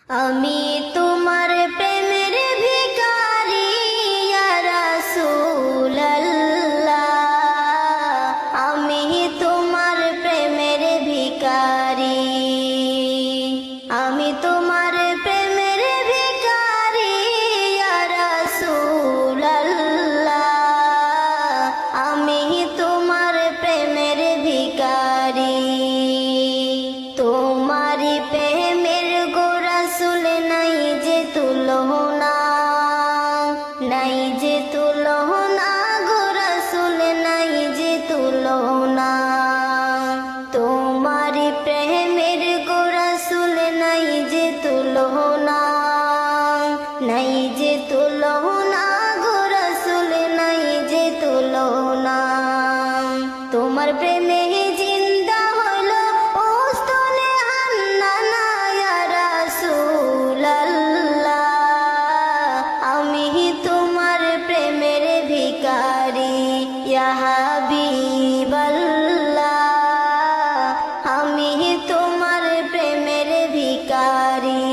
আমি তোমার প্রেমের ভিখারি ইয়া রাসূলুল্লাহ, আমি তোমার প্রেমের ভিখারি, আমি তোমার প্রেমের ভিখারি ইয়া রাসূলুল্লাহ, আমি তোমার প্রেমের ভিখারি। তোমারি প্রেমের গো রাসূল নাই যে তুলনা, নাই যে তুলনা গো রাসূল নাই যে তুলনা। তোমারি প্রেমের গো রাসূল নাই যে তুলনা, নাই যে তুলনা গো রাসূল নাই যে তুলনা। তোমার প্রেমে জিন্দা হলো ওস্তলে হান্নানা ইয়া রাসূলুল্লাহ, আমি তোমার প্রেমের ভিখারি ইয়া হাবিবাল্লাহ, আমি তোমার প্রেমের ভিখারি।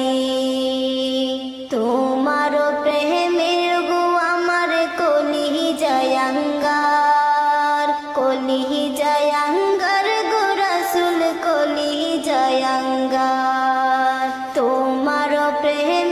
তোমার প্রেমের গো আমার কলিজায় আঙ্গার, কলিজায় আঙ্গার গো রাসূল কলিজায় আঙ্গার। তোমার প্রেম